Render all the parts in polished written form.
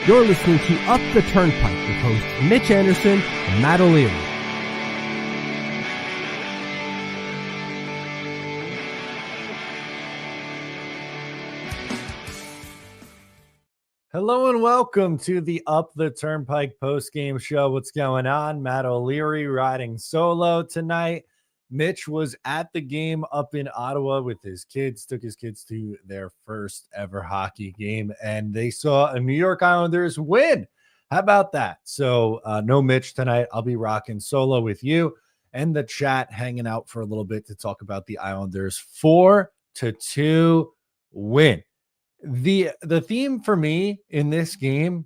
You're listening to Up the Turnpike with hosts Mitch Anderson and Matt O'Leary. Hello and welcome to the Up the Turnpike postgame show. What's going on? Matt O'Leary riding solo tonight. Mitch was at the game up in Ottawa with his kids, took his kids to their first ever hockey game, and they saw a New York Islanders win. How about that? So no Mitch tonight. I'll be rocking solo with you and the chat, hanging out for a little bit to talk about the Islanders 4-2 win. The theme for me in this game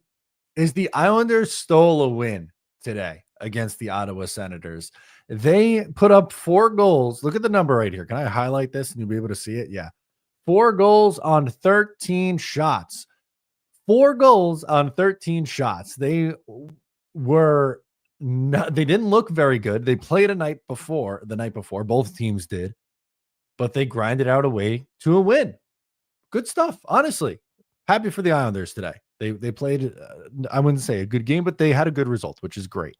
is the Islanders stole a win today against the Ottawa Senators. They put up 4 goals. Look at the number right here. Can I highlight this and you'll be able to see it? Yeah. 4 goals on 13 shots. 4 goals on 13 shots. They didn't look very good. They played the night before. Both teams did, but they grinded out a way to a win. Good stuff, honestly. Happy for the Islanders today. They played, I wouldn't say a good game, but they had a good result, which is great.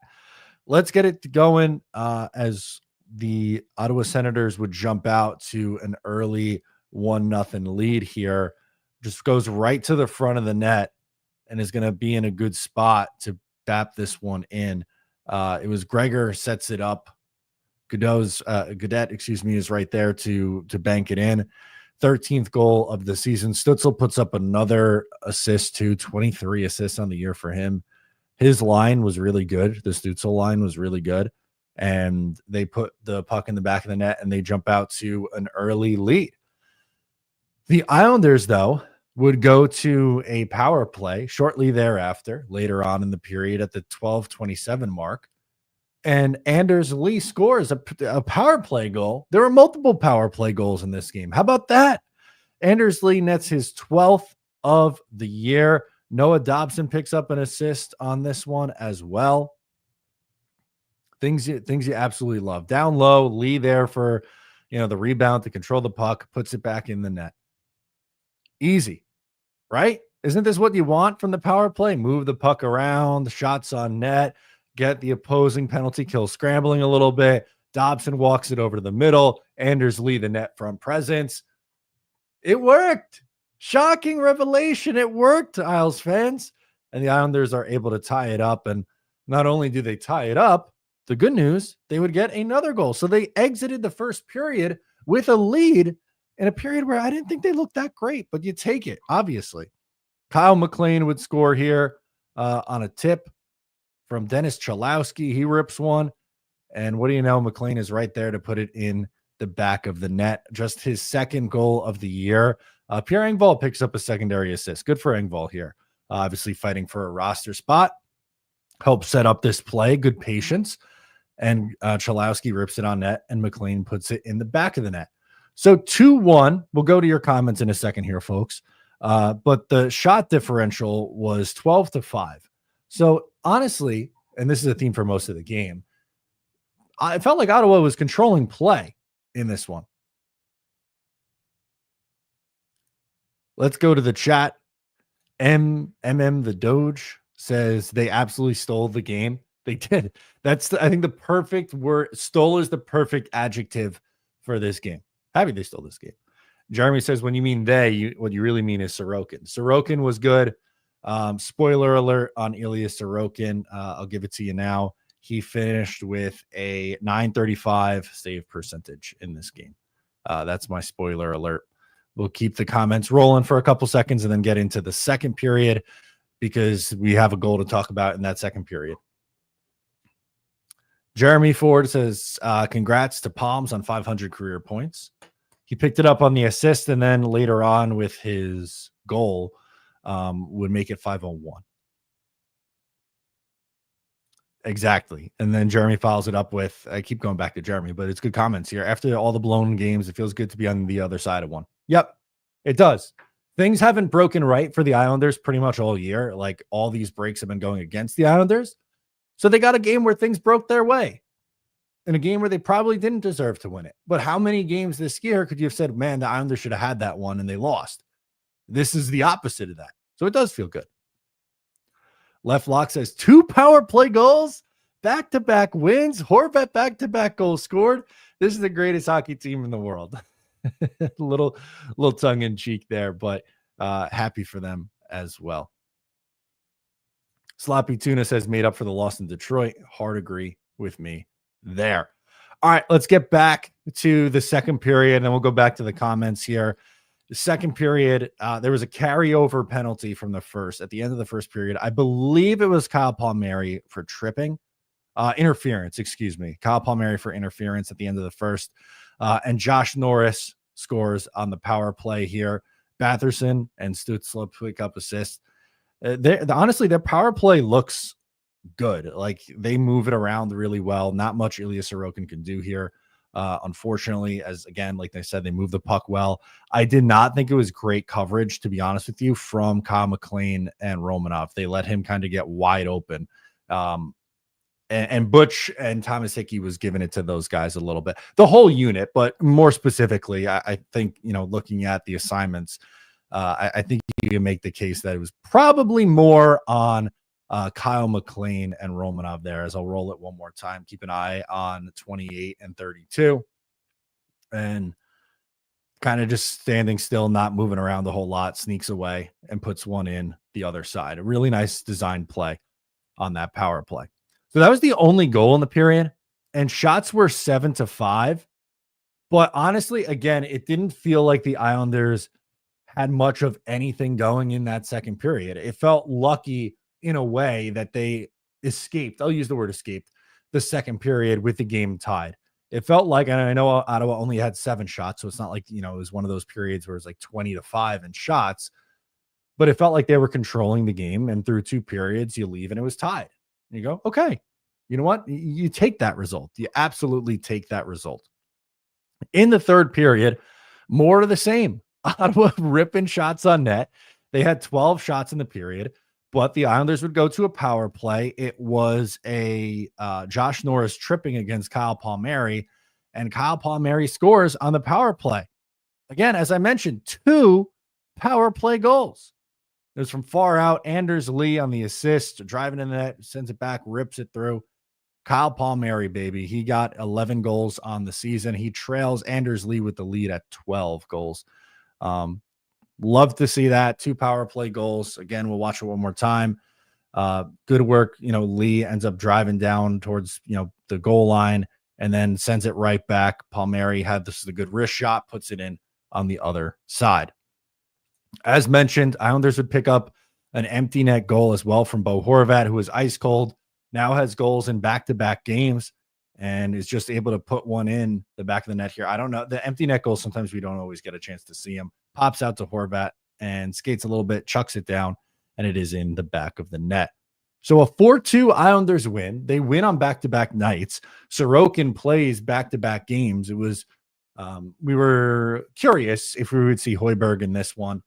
Let's get it going as the Ottawa Senators would jump out to an early 1-0 lead here. Just goes right to the front of the net and is going to be in a good spot to bap this one in. It was Gregor sets it up. Godet, is right there to bank it in. 13th goal of the season. Stützle puts up another assist too, 23 assists on the year for him. His line was really good. The Stützle line was really good. And they put the puck in the back of the net and they jump out to an early lead. The Islanders, though, would go to a power play shortly thereafter, later on in the period at the 12:27 mark. And Anders Lee scores a power play goal. There were multiple power play goals in this game. How about that? Anders Lee nets his 12th of the year. Noah Dobson picks up an assist on this one as well. Things you absolutely love. Down low, Lee there for the rebound to control the puck, puts it back in the net. Easy, right? Isn't this what you want from the power play? Move the puck around, shots on net, get the opposing penalty kill scrambling a little bit. Dobson walks it over to the middle. Anders Lee, the net front presence. It worked. Shocking revelation. It worked, Isles fans. And the Islanders are able to tie it up. And not only do they tie it up, the good news, they would get another goal. So they exited the first period with a lead in a period where I didn't think they looked that great, but you take it, obviously. Kyle McLean would score here on a tip from Dennis Chalowski. He rips one. And what do you know? McLean is right there to put it in the back of the net. Just his second goal of the year. Pierre Engvall picks up a secondary assist. Good for Engvall here. Obviously fighting for a roster spot. Helps set up this play. Good patience. And Chalowski rips it on net and McLean puts it in the back of the net. So 2-1. We'll go to your comments in a second here, folks. But the shot differential was 12-5. So honestly, and this is a theme for most of the game, I felt like Ottawa was controlling play in this one. Let's go to the chat. The Doge says they absolutely stole the game. They did. I think the perfect word. Stole is the perfect adjective for this game. Happy they stole this game. Jeremy says, when you mean what you really mean is Sorokin. Sorokin was good. Spoiler alert on Ilya Sorokin. I'll give it to you now. He finished with a .935 save percentage in this game. That's my spoiler alert. We'll keep the comments rolling for a couple seconds and then get into the second period because we have a goal to talk about in that second period. Jeremy Ford says, congrats to Palms on 500 career points. He picked it up on the assist and then later on with his goal would make it 501. Exactly. And then Jeremy follows it up with, I keep going back to Jeremy, but it's good comments here. After all the blown games, it feels good to be on the other side of one. Yep, it does. Things haven't broken right for the Islanders pretty much all year. Like all these breaks have been going against the Islanders. So they got a game where things broke their way in a game where they probably didn't deserve to win it. But how many games this year could you have said, man, the Islanders should have had that one and they lost? This is the opposite of that. So it does feel good. Left Lock says 2 power play goals, back-to-back wins, Horvat back-to-back goals scored. This is the greatest hockey team in the world. little tongue in cheek there, but happy for them as well. Sloppy Tuna says made up for the loss in Detroit. Hard agree with me there. All right, let's get back to the second period, and we'll go back to the comments here. The second period, there was a carryover penalty from the first. At the end of the first period, I believe it was Kyle Palmieri for tripping. Interference, excuse me. Kyle Palmieri for interference at the end of the first. And Josh Norris scores on the power play here. Batherson and Stützle pick up assists. Honestly, their power play looks good. Like, they move it around really well. Not much Ilya Sorokin can do here. Unfortunately, as again, like they said, they move the puck well. I did not think it was great coverage, to be honest with you, from Kyle McLean and Romanov. They let him kind of get wide open. And Butch and Thomas Hickey was giving it to those guys a little bit, the whole unit, but more specifically, I think, looking at the assignments, I think you can make the case that it was probably more on Kyle McLean and Romanov there. As I'll roll it one more time, keep an eye on 28 and 32 and kind of just standing still, not moving around a whole lot, sneaks away and puts one in the other side. A really nice design play on that power play. So that was the only goal in the period, and shots were 7-5. But honestly, again, it didn't feel like the Islanders had much of anything going in that second period. It felt lucky in a way that they escaped. I'll use the word escaped the second period with the game tied. It felt like, and I know Ottawa only had 7 shots, so it's not like, it was one of those periods where it's like 20-5 in shots, but it felt like they were controlling the game. And through 2 periods, you leave and it was tied. You go, okay, you know what? You take that result. You absolutely take that result. In the third period, more of the same. Ottawa ripping shots on net. They had 12 shots in the period, but the Islanders would go to a power play. It was a Josh Norris tripping against Kyle Palmieri, and Kyle Palmieri scores on the power play. Again, as I mentioned, 2 power play goals. It was from far out. Anders Lee on the assist, driving in the net, sends it back, rips it through. Kyle Palmieri, baby. He got 11 goals on the season. He trails Anders Lee with the lead at 12 goals. Love to see that. 2 power play goals. Again, we'll watch it one more time. Good work. Lee ends up driving down towards, the goal line and then sends it right back. Palmieri had this is a good wrist shot, puts it in on the other side. As mentioned, Islanders would pick up an empty net goal as well from Bo Horvat, who was ice cold, now has goals in back-to-back games and is just able to put one in the back of the net here. I don't know. The empty net goals, sometimes we don't always get a chance to see him. Pops out to Horvat and skates a little bit, chucks it down, and it is in the back of the net. So a 4-2 Islanders win. They win on back-to-back nights. Sorokin plays back-to-back games. It was we were curious if we would see Hoiberg in this one.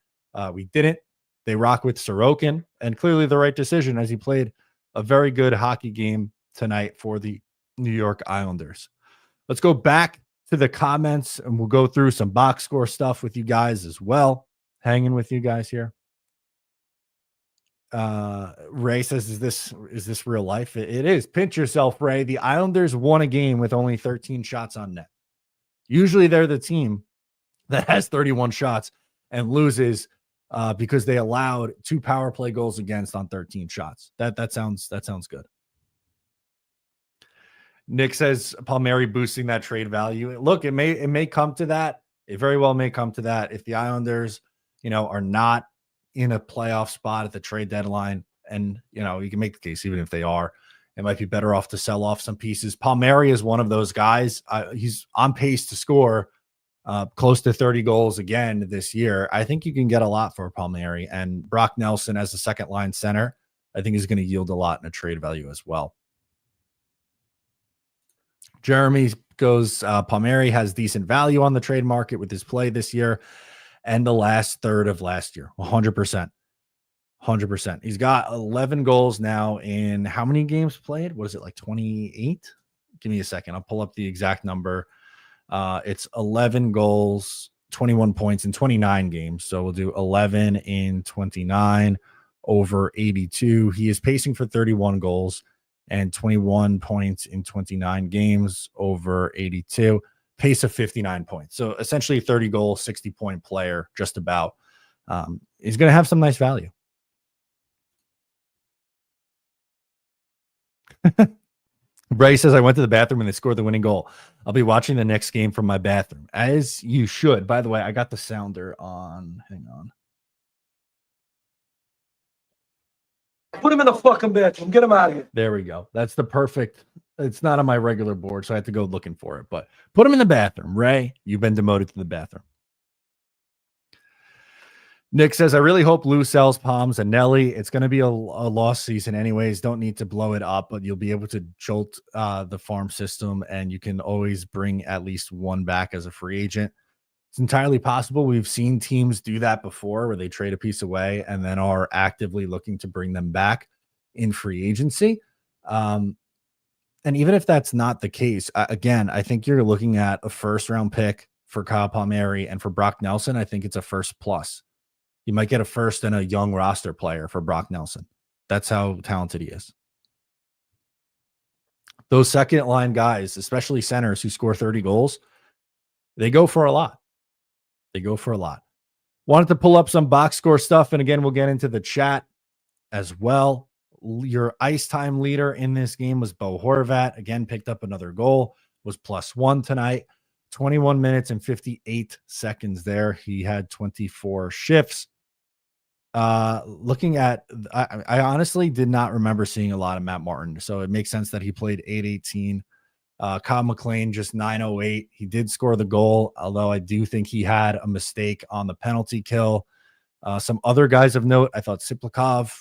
We didn't. They rock with Sorokin, and clearly the right decision as he played a very good hockey game tonight for the New York Islanders. Let's go back to the comments, and we'll go through some box score stuff with you guys as well. Hanging with you guys here. Ray says, is this real life? It is. Pinch yourself, Ray. The Islanders won a game with only 13 shots on net. Usually they're the team that has 31 shots and loses because they allowed 2 power play goals against on 13 shots. That sounds good. Nick says Palmieri boosting that trade value. Look, it may come to that. It very well may come to that if the Islanders, are not in a playoff spot at the trade deadline. And, you can make the case, even if they are, it might be better off to sell off some pieces. Palmieri is one of those guys. He's on pace to score close to 30 goals again this year. I think you can get a lot for Palmieri, and Brock Nelson as a second line center, I think is going to yield a lot in a trade value as well. Jeremy goes, Palmieri has decent value on the trade market with his play this year and the last third of last year. 100%. 100%. He's got 11 goals now in how many games played? What is it, like 28? Give me a second. I'll pull up the exact number. It's 11 goals, 21 points in 29 games. So we'll do 11 in 29 over 82. He is pacing for 31 goals and 21 points in 29 games over 82. Pace of 59 points. So essentially 30 goal, 60-point player, just about. He's going to have some nice value. Bray says, I went to the bathroom and they scored the winning goal. I'll be watching the next game from my bathroom, as you should. By the way, I got the sounder on. Hang on. Put him in the fucking bathroom. Get him out of here. There we go. That's the perfect. It's not on my regular board, so I had to go looking for it. But put him in the bathroom. Ray, you've been demoted to the bathroom. Nick says, I really hope Lou sells Palms and Nelly. It's going to be a lost season anyways. Don't need to blow it up, but you'll be able to jolt the farm system, and you can always bring at least one back as a free agent. It's entirely possible. We've seen teams do that before where they trade a piece away and then are actively looking to bring them back in free agency. And even if that's not the case, again, I think you're looking at a first-round pick for Kyle Palmieri, and for Brock Nelson, I think it's a first plus. You might get a first and a young roster player for Brock Nelson. That's how talented he is. Those second line guys, especially centers who score 30 goals, they go for a lot. They go for a lot. Wanted to pull up some box score stuff. And again, we'll get into the chat as well. Your ice time leader in this game was Bo Horvat. Again, picked up another goal, was +1 tonight. 21 minutes and 58 seconds there. He had 24 shifts. Looking at, I honestly did not remember seeing a lot of Matt Martin, so it makes sense that he played 818. Kyle McLean just 908. He did score the goal, although I do think he had a mistake on the penalty kill. Some other guys of note, I thought Siplikov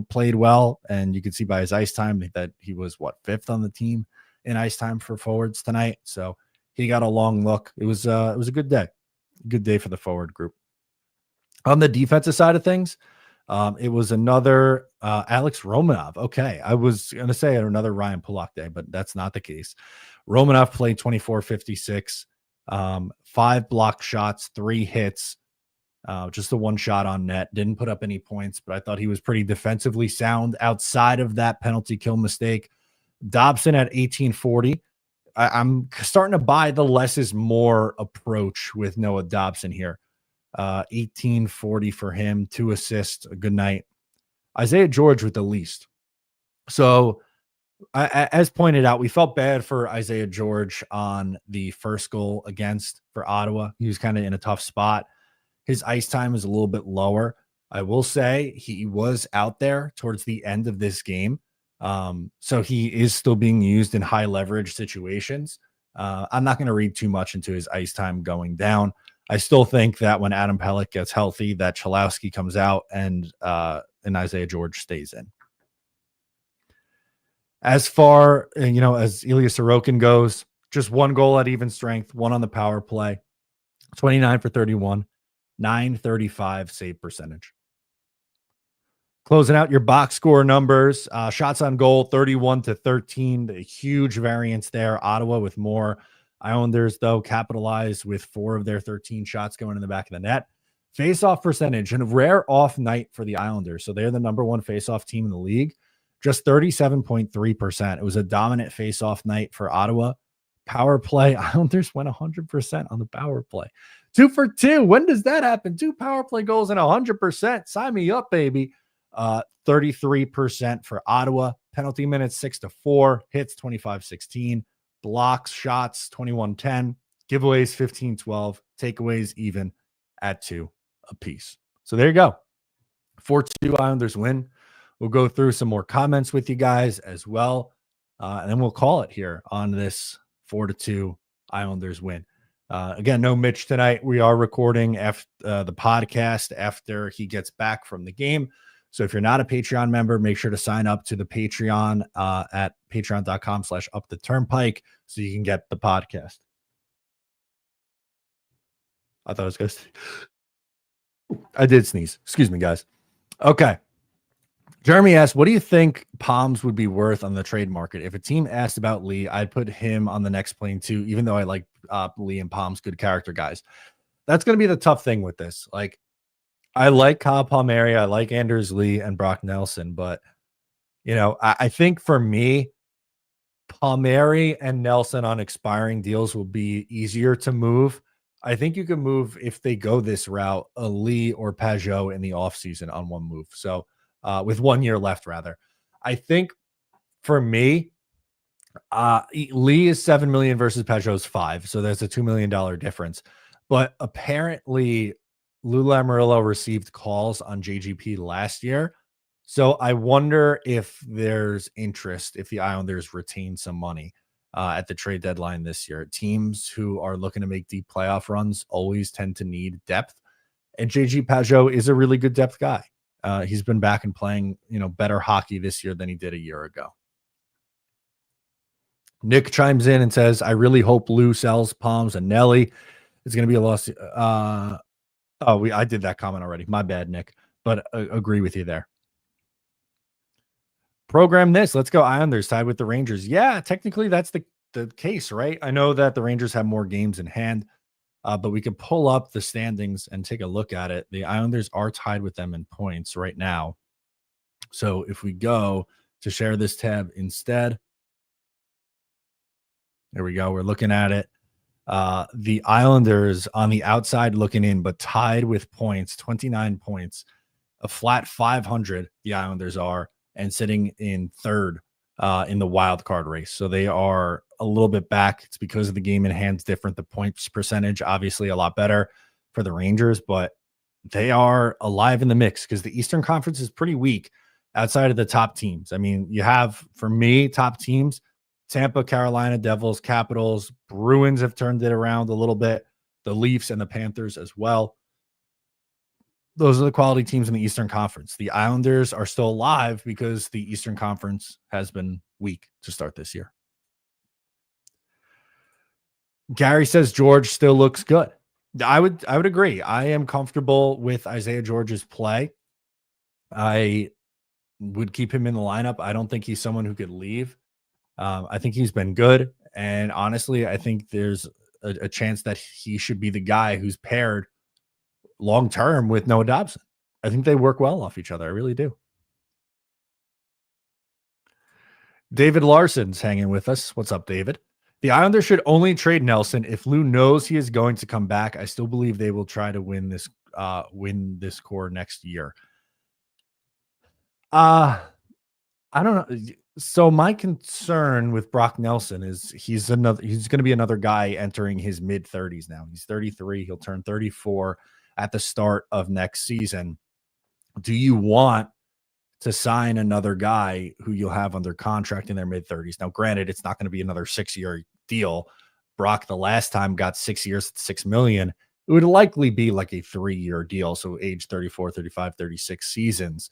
played well, and you could see by his ice time that he was fifth on the team in ice time for forwards tonight. So he got a long look. It was a good day for the forward group. On the defensive side of things, it was another Alex Romanov. Okay, I was going to say another Ryan Pulock day, but that's not the case. Romanov played 24-56, 5 blocked shots, 3 hits, just the 1 shot on net. Didn't put up any points, but I thought he was pretty defensively sound outside of that penalty kill mistake. Dobson at 1840. I'm starting to buy the less is more approach with Noah Dobson here. 1840 for him, 2 assists, a good night. Isaiah George with the least. So as pointed out, we felt bad for Isaiah George on the first goal for Ottawa. He was kind of in a tough spot. His ice time is a little bit lower. I will say he was out there towards the end of this game. So he is still being used in high leverage situations. I'm not going to read too much into his ice time going down. I still think that when Adam Pelech gets healthy, that Chalowski comes out and Isaiah George stays in. As far, as Ilya Sorokin goes, just 1 goal at even strength, 1 on the power play, 29 for 31, 935 save percentage. Closing out your box score numbers, shots on goal, 31-13, a huge variance there. Ottawa with more. Islanders, though, capitalized with 4 of their 13 shots going in the back of the net. Face-off percentage, and a rare off night for the Islanders. So they're the number 1 face-off team in the league, just 37.3%. It was a dominant face-off night for Ottawa. Power play, Islanders went 100% on the power play. 2 for 2. When does that happen? 2 power play goals and 100%. Sign me up, baby. 33% for Ottawa. Penalty minutes 6-4. Hits 25-16. Blocks, shots 21-10. Giveaways 15-12. Takeaways even at 2 apiece. So there you go. 4-2 Islanders win. We'll go through some more comments with you guys as well. And then we'll call it here on this 4-2 Islanders win. Again, no Mitch tonight. We are recording the podcast after he gets back from the game. So if you're not a Patreon member, make sure to sign up to the Patreon at patreon.com/uptheturnpike so you can get the podcast. I thought I was going to I did sneeze. Excuse me, guys. Okay. Jeremy asked, what do you think Palms would be worth on the trade market? If a team asked about Lee, I'd put him on the next plane too, even though I like Lee and Palms, good character guys. That's going to be the tough thing with this. Like, I like Kyle Palmieri. I like Anders Lee and Brock Nelson. But, I think for me, Palmieri and Nelson on expiring deals will be easier to move. I think you can move, if they go this route, a Lee or Pajot in the offseason on one move. So with 1 year left, rather. I think for me, Lee is 7 million versus Pajot's 5. So there's a $2 million difference. But apparently Lou Lamoriello received calls on JGP last year. So I wonder if there's interest if the Islanders retain some money at the trade deadline this year. Teams who are looking to make deep playoff runs always tend to need depth. And JG Pajot is a really good depth guy. He's been back and playing, better hockey this year than he did a year ago. Nick chimes in and says, I really hope Lou sells Palms and Nelly. It's going to be a loss. I did that comment already. My bad, Nick. But agree with you there. Program this. Let's go Islanders tied with the Rangers. Yeah, technically that's the case, right? I know that the Rangers have more games in hand, but we can pull up the standings and take a look at it. The Islanders are tied with them in points right now. So if we go to share this tab instead, there we go. We're looking at it. The Islanders on the outside looking in, but tied with points, 29 points, a flat 500. The Islanders are, and sitting in third in the wild card race. So they are a little bit back. It's because of the game in hand's different. The points percentage, obviously a lot better for the Rangers, but they are alive in the mix because the Eastern Conference is pretty weak outside of the top teams. I mean, you have, for me, top teams, Tampa, Carolina, Devils, Capitals, Bruins have turned it around a little bit. The Leafs and the Panthers as well. Those are the quality teams in the Eastern Conference. The Islanders are still alive because the Eastern Conference has been weak to start this year. Gary says George still looks good. I would agree. I am comfortable with Isaiah George's play. I would keep him in the lineup. I don't think he's someone who could leave. I think he's been good. And honestly, I think there's a chance that he should be the guy who's paired long-term with Noah Dobson. I think they work well off each other. I really do. David Larson's hanging with us. What's up, David? The Islanders should only trade Nelson if Lou knows he is going to come back. I still believe they will try to win this core next year. I don't know. So my concern with Brock Nelson is he's going to be another guy entering his mid-30s now. He's 33. He'll turn 34 at the start of next season. Do you want to sign another guy who you'll have under contract in their mid-30s? Now, granted, it's not going to be another 6-year deal. Brock, the last time, got 6 years at $6 million. It would likely be like a 3-year deal, so age 34, 35, 36 seasons.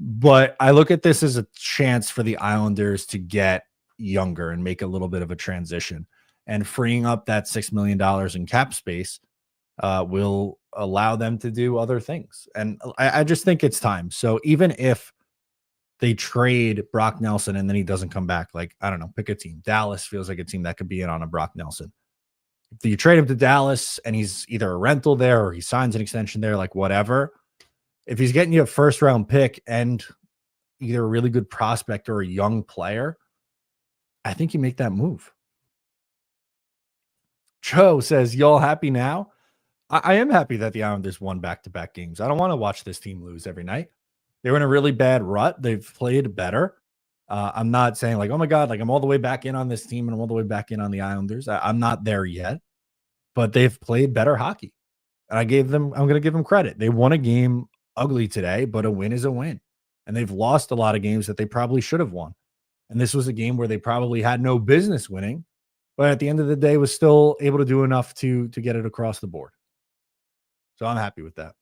But I look at this as a chance for the Islanders to get younger and make a little bit of a transition. And freeing up that $6 million in cap space will allow them to do other things. And I just think it's time. So even if they trade Brock Nelson and then he doesn't come back, like, I don't know, pick a team. Dallas feels like a team that could be in on a Brock Nelson. If you trade him to Dallas and he's either a rental there or he signs an extension there, like whatever, if he's getting you a first-round pick and either a really good prospect or a young player, I think you make that move. Joe says, y'all happy now? I am happy that the Islanders won back-to-back games. I don't want to watch this team lose every night. They were in a really bad rut. They've played better. I'm not saying like, oh my God, like I'm all the way back in on this team and I'm all the way back in on the Islanders. I'm not there yet, but they've played better hockey. And I'm going to give them credit. They won a game ugly today, but a win is a win. And they've lost a lot of games that they probably should have won. And this was a game where they probably had no business winning, but at the end of the day was still able to do enough to get it across the board. So I'm happy with that.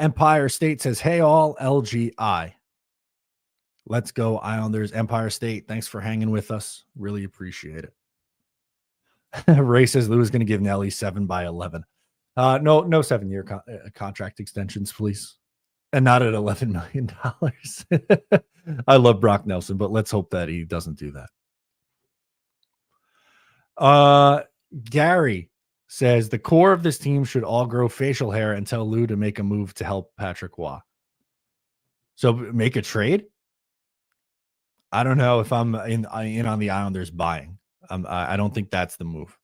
Empire State says, hey, all LGI. Let's go, Islanders. Empire State, thanks for hanging with us. Really appreciate it. Ray says Lou is going to give Nelly 7 by 11. No 7-year contract extensions, please. And not at $11 million. I love Brock Nelson, but let's hope that he doesn't do that. Gary says the core of this team should all grow facial hair and tell Lou to make a move to help Patrick Waugh. So make a trade? I don't know if I'm in on the Islanders buying. I don't think that's the move.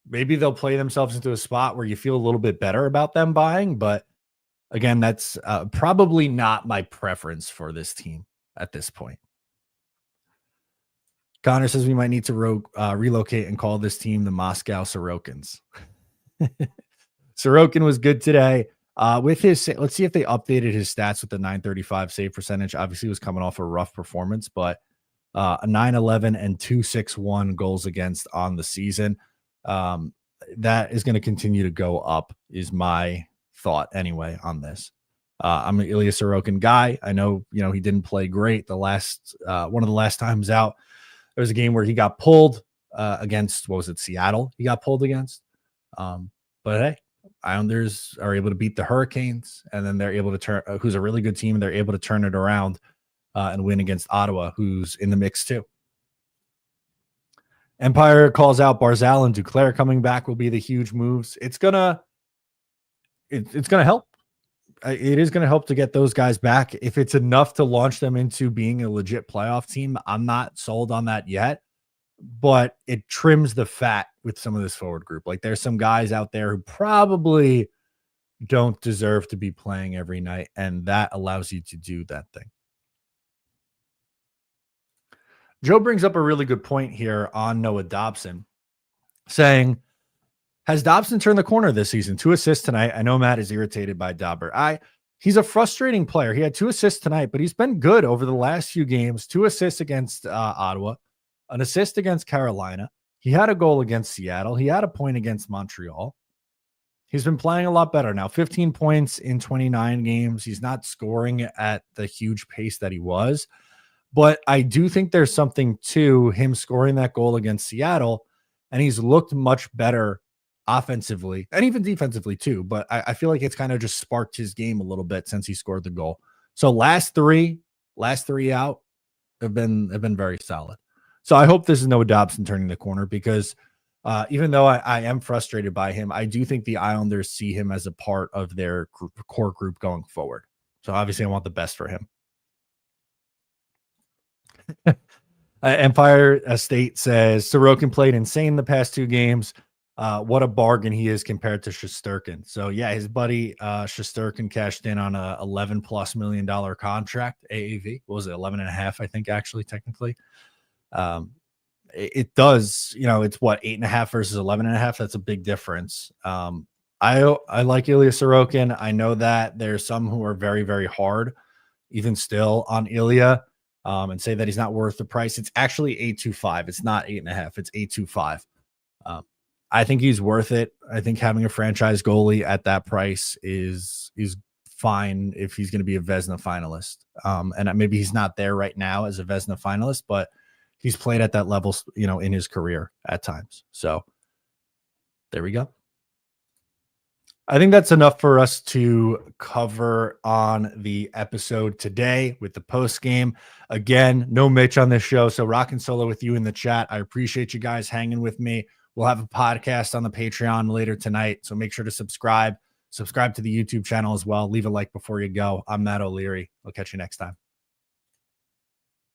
Maybe they'll play themselves into a spot where you feel a little bit better about them buying, but again, that's probably not my preference for this team at this point. Connor says we might need to relocate and call this team the Moscow Sorokins. Sorokin was good today. With his, let's see if they updated his stats with the 935 save percentage. Obviously, he was coming off a rough performance, but a 911 and 261 goals against on the season. That is going to continue to go up, is my thought anyway on this. I'm an Ilya Sorokin guy. I know, he didn't play great the last one of the last times out. There was a game where he got pulled against, what was it, Seattle? He got pulled against. But hey, Islanders are able to beat the Hurricanes, and then they're able to turn, who's a really good team, and they're able to turn it around and win against Ottawa, who's in the mix too. Empire calls out Barzal and Duclair coming back will be the huge moves. It's gonna help. It is going to help to get those guys back. If it's enough to launch them into being a legit playoff team, I'm not sold on that yet, but it trims the fat with some of this forward group. Like, there's some guys out there who probably don't deserve to be playing every night, and that allows you to do that thing. Joe brings up a really good point here on Noah Dobson, saying, has Dobson turned the corner this season? 2 assists tonight. I know Matt is irritated by Dobber. He's a frustrating player. He had 2 assists tonight, but he's been good over the last few games. 2 assists against Ottawa, an assist against Carolina. He had a goal against Seattle. He had a point against Montreal. He's been playing a lot better now. 15 points in 29 games. He's not scoring at the huge pace that he was, but I do think there's something to him scoring that goal against Seattle, and he's looked much better offensively and even defensively too. But I feel like it's kind of just sparked his game a little bit since he scored the goal. So last three out have been very solid. So I hope this is Noah Dobson turning the corner, because even though I am frustrated by him, I do think the Islanders see him as a part of their core group going forward. So obviously I want the best for him. Empire State says Sorokin played insane the past 2 games. What a bargain he is compared to Shesterkin. So yeah, his buddy Shesterkin cashed in on a $11+ million contract. AAV, what was it, 11.5? I think actually technically. It does, it's what, 8.5 versus 11.5. That's a big difference. I like Ilya Sorokin. I know that there's some who are very, very hard, even still, on Ilya, and say that he's not worth the price. It's actually 8.25. It's not 8.5. It's 8.25. I think he's worth it. I think having a franchise goalie at that price is fine if he's going to be a Vezina finalist. And maybe he's not there right now as a Vezina finalist, but he's played at that level, in his career at times. So there we go. I think that's enough for us to cover on the episode today with the post game. Again, no Mitch on this show, so rocking solo with you in the chat. I appreciate you guys hanging with me. We'll have a podcast on the Patreon later tonight, so make sure to subscribe to the YouTube channel as well. Leave a like before you go. I'm Matt O'Leary. I'll catch you next time.